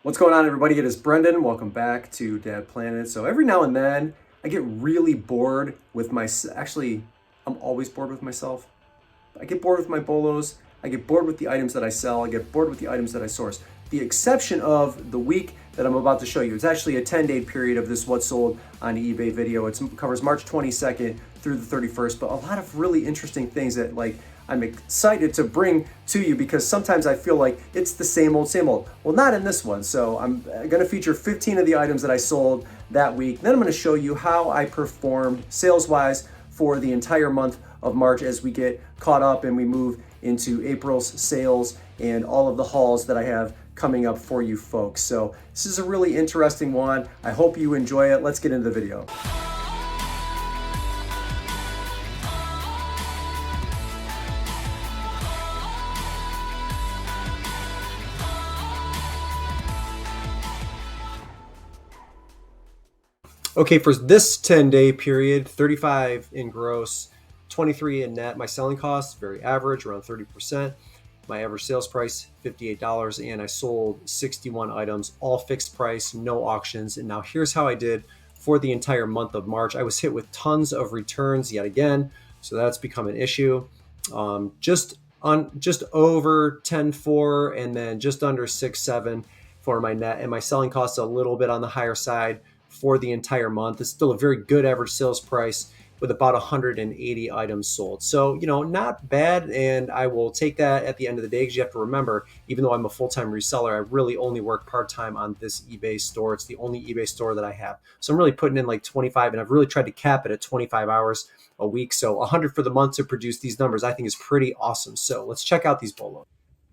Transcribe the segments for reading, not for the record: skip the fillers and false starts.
What's going on, everybody? It is Brendan. Welcome back to Dad Planet. So every now and then I get really bored with actually, I'm always bored with myself. I get bored with my bolos. I get bored with the items that I sell. I get bored with the items that I source. The exception of the week that I'm about to show you. It's actually a 10-day period of this What Sold on eBay video. It covers March 22nd through the 31st, but a lot of really interesting things that I'm excited to bring to you because sometimes I feel like it's the same old, same old. Well, not in this one. So I'm gonna feature 15 of the items that I sold that week. Then I'm gonna show you how I performed sales-wise for the entire month of March as we get caught up and we move into April's sales and all of the hauls that I have coming up for you folks. So this is a really interesting one. I hope you enjoy it. Let's get into the video. Okay, for this 10-day period, 35 in gross, 23 in net. My selling costs, very average, around 30%. My average sales price, $58, and I sold 61 items, all fixed price, no auctions. And now here's how I did for the entire month of March. I was hit with tons of returns yet again, so that's become an issue. Just over 10.4 and then just under 6.7 for my net, and my selling costs a little bit on the higher side for the entire month. It's still a very good average sales price with about 180 items sold. So, not bad. And I will take that at the end of the day, because you have to remember, even though I'm a full-time reseller, I really only work part-time on this eBay store. It's the only eBay store that I have. So I'm really putting in like 25, and I've really tried to cap it at 25 hours a week. So 100 for the month to produce these numbers, I think is pretty awesome. So let's check out these bolos.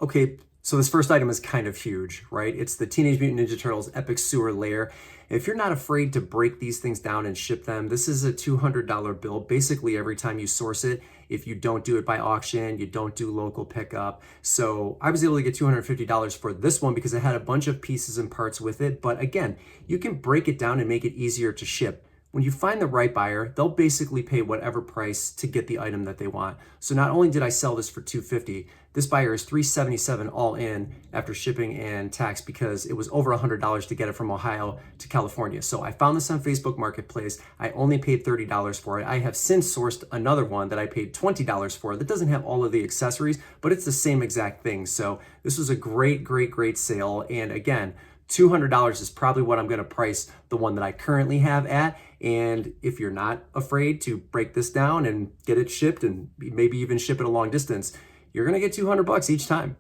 Okay, so this first item is kind of huge, right? It's the Teenage Mutant Ninja Turtles Epic Sewer Layer. If you're not afraid to break these things down and ship them, this is a $200 bill basically every time you source it. If you don't do it by auction, you don't do local pickup. So I was able to get $250 for this one because it had a bunch of pieces and parts with it. But again, you can break it down and make it easier to ship. When you find the right buyer, they'll basically pay whatever price to get the item that they want. So not only did I sell this for $250, this buyer is $377 all in after shipping and tax, because it was over $100 to get it from Ohio to California. So I found this on Facebook Marketplace. I only paid $30 for it. I have since sourced another one that I paid $20 for that doesn't have all of the accessories, but it's the same exact thing. So this was a great, great, great sale. And again, $200 is probably what I'm going to price the one that I currently have at. And if you're not afraid to break this down and get it shipped and maybe even ship it a long distance, you're going to get $200 each time.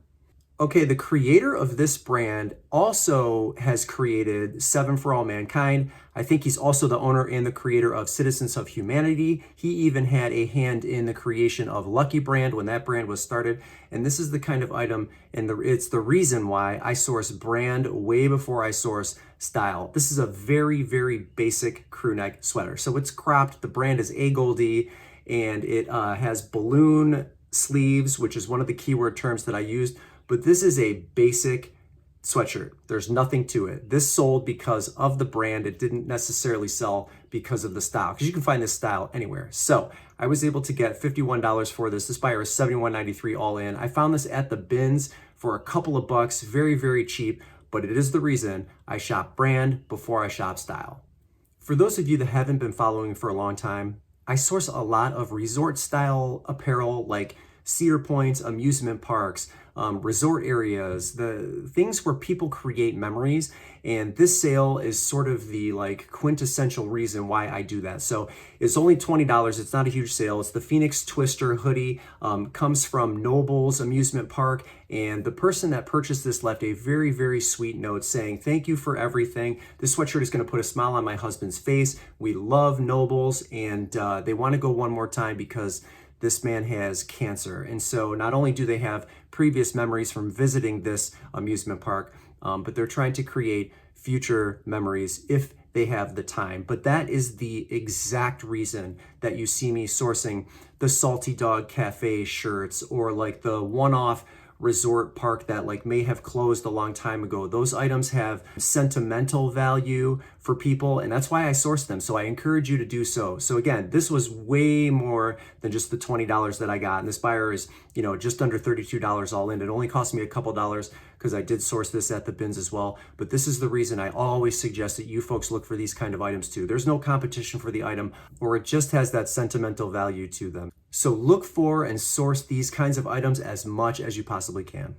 Okay, the creator of this brand also has created 7 for All Mankind. I think he's also the owner and the creator of Citizens of Humanity. He even had a hand in the creation of Lucky Brand when that brand was started. And this is the kind of item, and it's the reason why I source brand way before I source style. This is a very, very basic crew neck sweater. So it's cropped. The brand is A Goldie, and it has balloon sleeves, which is one of the keyword terms that I used. But this is a basic sweatshirt. There's nothing to it. This sold because of the brand. It didn't necessarily sell because of the style, because you can find this style anywhere. So I was able to get $51 for this. This buyer is $71.93 all in. I found this at the bins for a couple of bucks, very, very cheap, but it is the reason I shop brand before I shop style. For those of you that haven't been following for a long time, I source a lot of resort style apparel like Cedar Points, amusement parks, resort areas, the things where people create memories. And this sale is sort of the quintessential reason why I do that. So it's only $20. It's not a huge sale. It's the Phoenix Twister hoodie, comes from Nobles Amusement Park. And the person that purchased this left a very, very sweet note saying, "Thank you for everything. This sweatshirt is going to put a smile on my husband's face. We love Nobles, and they want to go one more time because this man has cancer." And so not only do they have previous memories from visiting this amusement park, but they're trying to create future memories if they have the time. But that is the exact reason that you see me sourcing the Salty Dog Cafe shirts, or the one-off resort park that may have closed a long time ago. Those items have sentimental value for people, and that's why I source them. So I encourage you to do so. So again, this was way more than just the $20 that I got. And this buyer is, just under $32 all in. It only cost me a couple dollars because I did source this at the bins as well. But this is the reason I always suggest that you folks look for these kind of items too. There's no competition for the item, or it just has that sentimental value to them. So look for and source these kinds of items as much as you possibly can.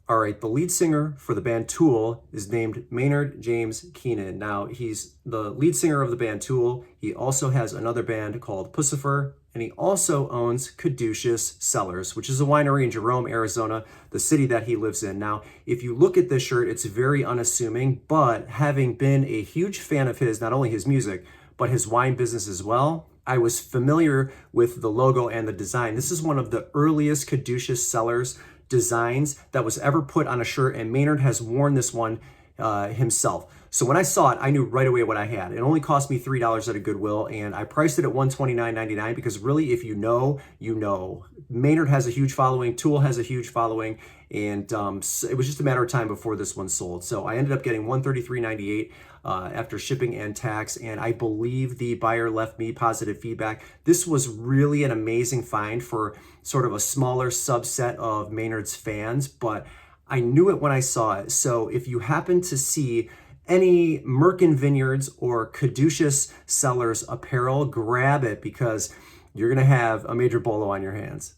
All right, the lead singer for the band Tool is named Maynard James Keenan. Now, he's the lead singer of the band Tool. He also has another band called Pussifer, and he also owns Caduceus Cellars, which is a winery in Jerome, Arizona, the city that he lives in. Now, if you look at this shirt, it's very unassuming, but having been a huge fan of his, not only his music, but his wine business as well, I was familiar with the logo and the design. This is one of the earliest Caduceus Cellars designs that was ever put on a shirt, and Maynard has worn this one himself. So when I saw it, I knew right away what I had. It only cost me $3 at a Goodwill, and I priced it at $129.99 because really, if you know, you know. Maynard has a huge following, Tool has a huge following, and so it was just a matter of time before this one sold. So I ended up getting $133.98 after shipping and tax, and I believe the buyer left me positive feedback. This was really an amazing find for sort of a smaller subset of Maynard's fans, but I knew it when I saw it. So if you happen to see any Merkin Vineyards or Caduceus Cellars apparel, grab it because you're gonna have a major bolo on your hands.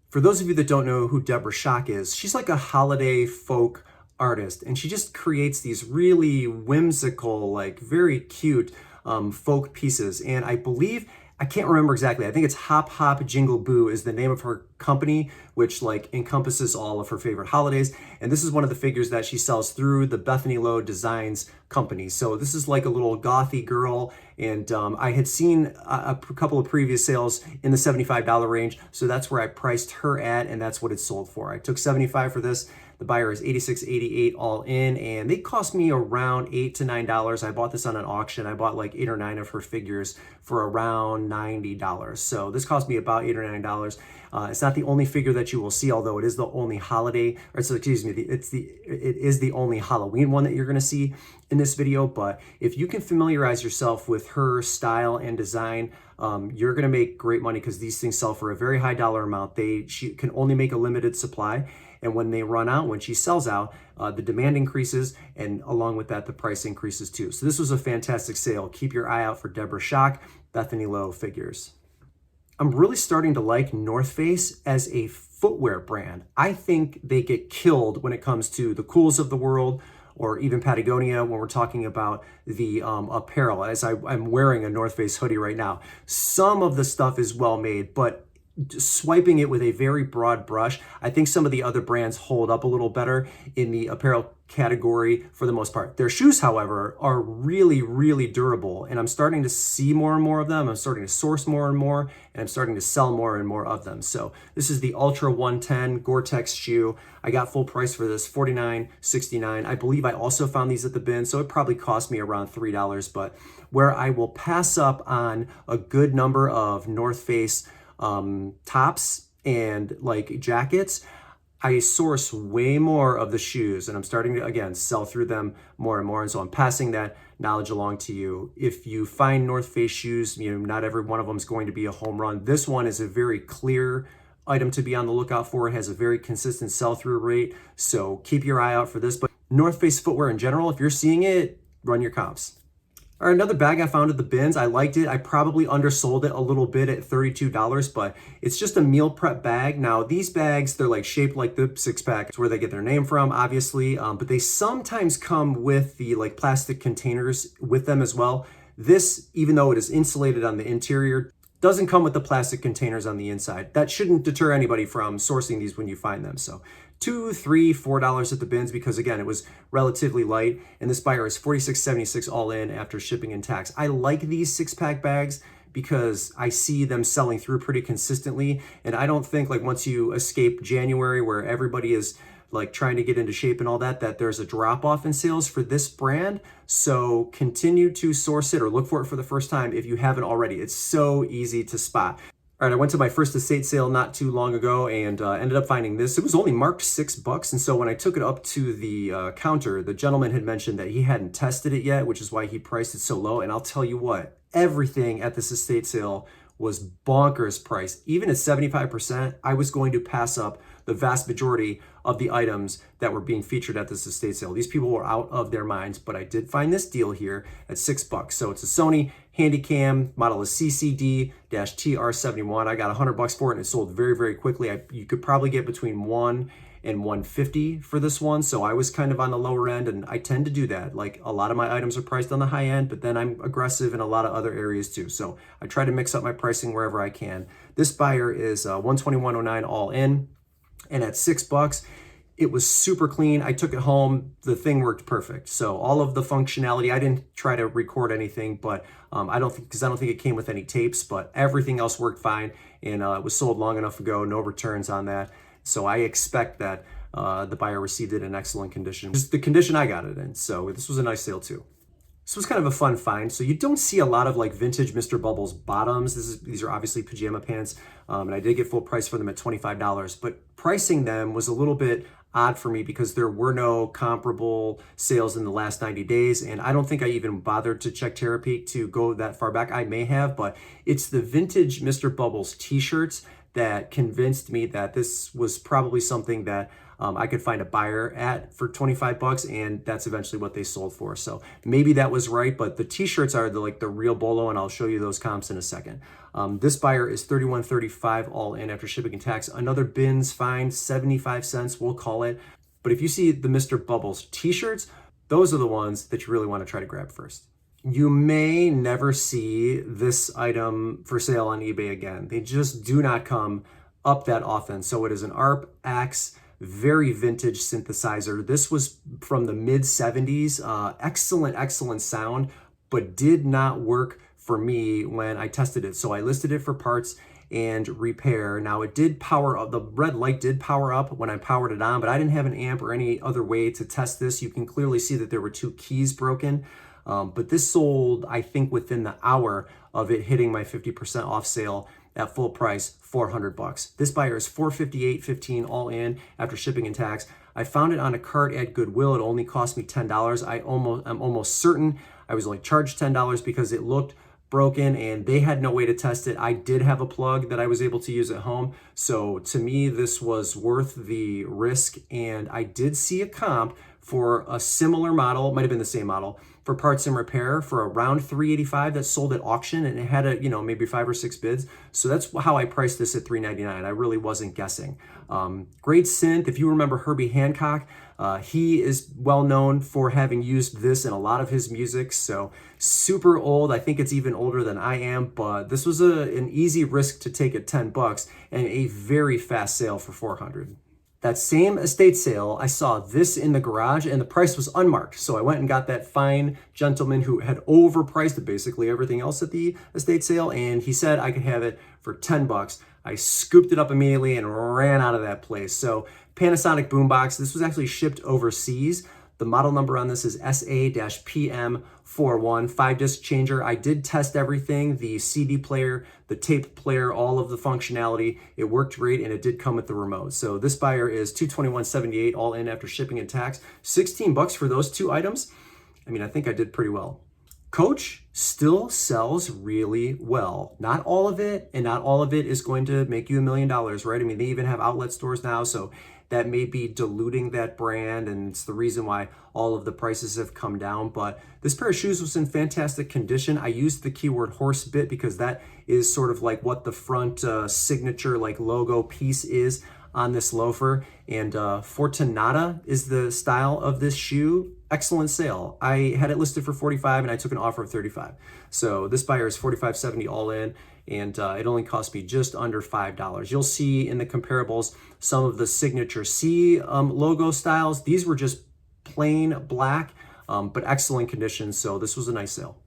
For those of you that don't know who Deborah Schock is, she's like a holiday folk artist, and she just creates these really whimsical, like very cute folk pieces. And I believe, I can't remember exactly, I think it's Hop Hop Jingle Boo is the name of her company, which like encompasses all of her favorite holidays. And this is one of the figures that she sells through the Bethany Lowe Designs company. So this is like a little gothy girl, and I had seen a couple of previous sales in the $75 range, so that's where I priced her at, and that's what it sold for. I took $75 for this. The buyer is $86.88 all in, and they cost me around $8 to $9. I bought this on an auction. I bought like 8 or 9 of her figures for around $90. So this cost me about $8 or $9. It's not the only figure that you will see, although it is the only holiday, or so, excuse me, it is the only Halloween one that you're going to see in this video. But if you can familiarize yourself with her style and design, you're going to make great money because these things sell for a very high dollar amount. She can only make a limited supply. And when they run out, when she sells out, the demand increases, and along with that, the price increases too. So this was a fantastic sale. Keep your eye out for Deborah Schock, Bethany Lowe figures. I'm really starting to like North Face as a footwear brand. I think they get killed when it comes to the Cools of the world, or even Patagonia when we're talking about the apparel, as I'm wearing a North Face hoodie right now. Some of the stuff is well made, but swiping it with a very broad brush, I think some of the other brands hold up a little better in the apparel category for the most part. Their shoes, however, are really, really durable, and I'm starting to see more and more of them. I'm starting to source more and more, and I'm starting to sell more and more of them. So this is the Ultra 110 Gore-Tex shoe. I got full price for this, $49.69. I believe I also found these at the bin, so it probably cost me around $3, but where I will pass up on a good number of North Face tops and like jackets, I source way more of the shoes, and I'm starting to, again, sell through them more and more. And so I'm passing that knowledge along to you. If you find North Face shoes, not every one of them is going to be a home run. This one is a very clear item to be on the lookout for. It has a very consistent sell-through rate, so keep your eye out for this. But North Face footwear in general, if you're seeing it, run your comps. All right, another bag I found at the bins. I liked it. I probably undersold it a little bit at $32, but it's just a meal prep bag. Now, these bags, they're like shaped like the six-pack. It's where they get their name from, obviously, but they sometimes come with the like plastic containers with them as well. This, even though it is insulated on the interior, doesn't come with the plastic containers on the inside. That shouldn't deter anybody from sourcing these when you find them. So $2, $3, $4 at the bins because, again, it was relatively light, and this buyer is $46.76 all in after shipping and tax. I like these six-pack bags because I see them selling through pretty consistently, and I don't think like once you escape January where everybody is like trying to get into shape and all that, that there's a drop-off in sales for this brand. So continue to source it or look for it for the first time if you haven't already. It's so easy to spot. All right, I went to my first estate sale not too long ago and ended up finding this. It was only marked $6, and so when I took it up to the counter, the gentleman had mentioned that he hadn't tested it yet, which is why he priced it so low. And I'll tell you what, everything at this estate sale was bonkers price. Even at 75%, I was going to pass up the vast majority of the items that were being featured at this estate sale. These people were out of their minds, but I did find this deal here at $6. So it's a Sony Handycam, model is CCD-TR71. I got $100 for it, and it sold very, very quickly. You could probably get between 1 and 150 for this one, so I was kind of on the lower end, and I tend to do that. Like, a lot of my items are priced on the high end, but then I'm aggressive in a lot of other areas too, so I try to mix up my pricing wherever I can. This buyer is $121.09 all in, and at $6, it was super clean. I took it home. The thing worked perfect. So all of the functionality, I didn't try to record anything, but I don't think it came with any tapes, but everything else worked fine, and it was sold long enough ago, no returns on that. So I expect that the buyer received it in excellent condition. Just the condition I got it in. So this was a nice sale too. This was kind of a fun find. So you don't see a lot of like vintage Mr. Bubbles bottoms. These are obviously pajama pants, and I did get full price for them at $25. But pricing them was a little bit odd for me because there were no comparable sales in the last 90 days, and I don't think I even bothered to check Terapeak to go that far back. I may have, but it's the vintage Mr. Bubbles t-shirts that convinced me that this was probably something that I could find a buyer at for $25, and that's eventually what they sold for. So maybe that was right, but the t-shirts are the real bolo, and I'll show you those comps in a second. This buyer is $31.35 all in after shipping and tax. Another bins find, 75 cents, we'll call it. But if you see the Mr. Bubbles t-shirts, those are the ones that you really want to try to grab first. You may never see this item for sale on eBay again. They just do not come up that often. So it is an ARP Axe, very vintage synthesizer. This was from the mid 70s. Excellent sound, but did not work for me when I tested it. So I listed it for parts and repair. Now it did power up, the red light did power up when I powered it on, but I didn't have an amp or any other way to test this. You can clearly see that there were 2 keys broken. But this sold, I think, within the hour of it hitting my 50% off sale at full price, $400. This buyer is $458.15 all in after shipping and tax. I found it on a cart at Goodwill. It only cost me $10. I'm almost certain I was only charged $10 because it looked broken and they had no way to test it. I did have a plug that I was able to use at home. So to me, this was worth the risk. And I did see a comp for a similar model, it might have been the same model, for parts and repair for around $385 that sold at auction, and it had maybe 5 or 6 bids. So that's how I priced this at $399. I really wasn't guessing. Great synth. If you remember Herbie Hancock, he is well known for having used this in a lot of his music. So super old. I think it's even older than I am, but this was an easy risk to take at $10 and a very fast sale for $400. That same estate sale, I saw this in the garage and the price was unmarked. So I went and got that fine gentleman who had overpriced basically everything else at the estate sale, and he said I could have it for $10. I scooped it up immediately and ran out of that place. So Panasonic boombox, this was actually shipped overseas. The model number on this is SA-PM41, 5-disc changer. I did test everything, the CD player, the tape player, all of the functionality. It worked great, and it did come with the remote. So this buyer is $221.78 all in after shipping and tax. $16 for those 2 items. I mean, I think I did pretty well. Coach still sells really well. Not all of it, and not all of it is going to make you $1 million, right? I mean, they even have outlet stores now, so that may be diluting that brand, and it's the reason why all of the prices have come down. But this pair of shoes was in fantastic condition. I used the keyword horse bit because that is sort of like what the front signature logo piece is on this loafer. And Fortunata is the style of this shoe. Excellent sale. I had it listed for $45 and I took an offer of $35. So this buyer is $45.70 all in, and it only cost me just under $5. You'll see in the comparables some of the signature C logo styles. These were just plain black, but excellent condition. So this was a nice sale.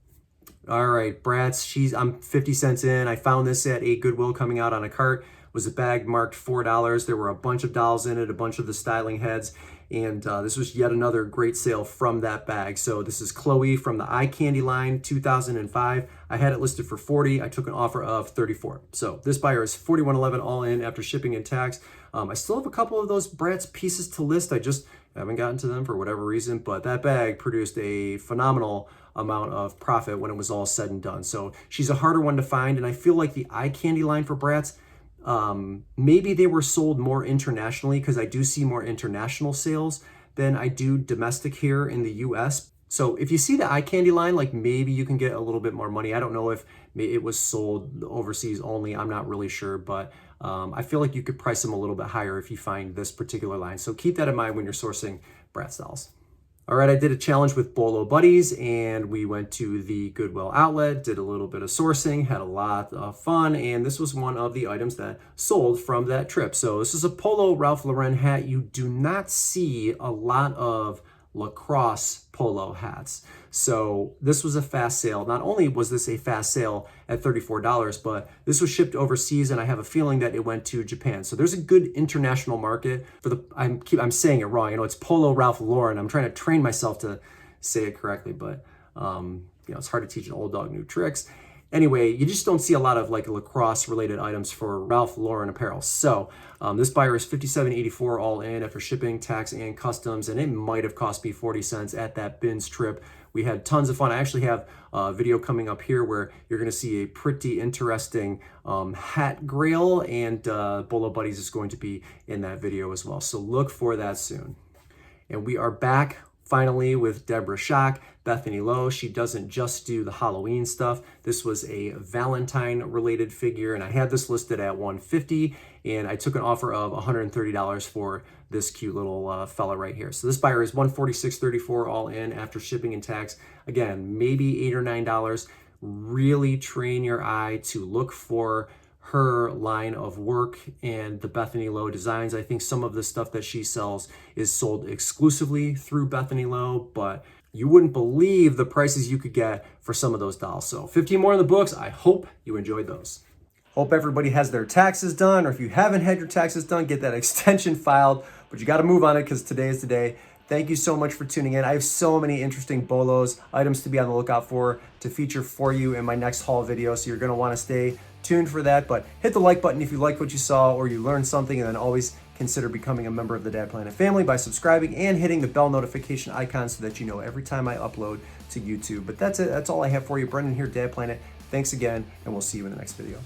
All right, Bratz, I'm 50 cents in. I found this at a Goodwill coming out on a cart. It was a bag marked $4. There were a bunch of dolls in it, a bunch of the styling heads, and this was yet another great sale from that bag. So this is Chloe from the Eye Candy line, 2005. I had it listed for $40. I took an offer of $34. So this buyer is $41.11 all in after shipping and tax. I still have a couple of those Bratz pieces to list. I just haven't gotten to them for whatever reason, but that bag produced a phenomenal amount of profit when it was all said and done. So she's a harder one to find, and I feel like the Eye Candy line for Bratz, Maybe they were sold more internationally, because I do see more international sales than I do domestic here in the US. So if you see the eye candy line, like maybe you can get a little bit more money. I don't know if it was sold overseas only. I'm not really sure, but I feel like you could price them a little bit higher if you find this particular line. So keep that in mind when you're sourcing Bratz dolls. All right, I did a challenge with Bolo Buddies, and we went to the Goodwill outlet, did a little bit of sourcing, had a lot of fun, and this was one of the items that sold from that trip. So this is a Polo Ralph Lauren hat. You do not see a lot of lacrosse polo hats. So this was a fast sale. Not only was this a fast sale at $34, but this was shipped overseas, and I have a feeling that it went to Japan. So there's a good international market for the, I'm saying it wrong. It's Polo Ralph Lauren. I'm trying to train myself to say it correctly, but it's hard to teach an old dog new tricks. Anyway, you just don't see a lot of like lacrosse related items for Ralph Lauren apparel. So this buyer is $57.84 all in after shipping, tax, and customs, and it might have cost me 40 cents at that bins trip. We had tons of fun. I actually have a video coming up here where you're going to see a pretty interesting hat grail, and Bolo Buddies is going to be in that video as well. So look for that soon. And we are back finally with Deborah Schock, Bethany Lowe. She doesn't just do the Halloween stuff. This was a Valentine related figure, and I had this listed at $150, and I took an offer of $130 for this cute little fella right here. So this buyer is $146.34 all in after shipping and tax. Again, maybe $8 or $9. Really train your eye to look for her line of work and the Bethany Lowe designs. I think some of the stuff that she sells is sold exclusively through Bethany Lowe, but you wouldn't believe the prices you could get for some of those dolls. So 15 more in the books. I hope you enjoyed those. Hope everybody has their taxes done, or if you haven't had your taxes done, get that extension filed, but you got to move on it because today is the day. Thank you so much for tuning in. I have so many interesting bolos, items to be on the lookout for, to feature for you in my next haul video, so you're going to want to stay tuned for that. But hit the like button if you liked what you saw or you learned something, and then always consider becoming a member of the Dad Planet family by subscribing and hitting the bell notification icon so that you know every time I upload to YouTube. But that's it. That's all I have for you. Brendan here, Dad Planet. Thanks again, and we'll see you in the next video.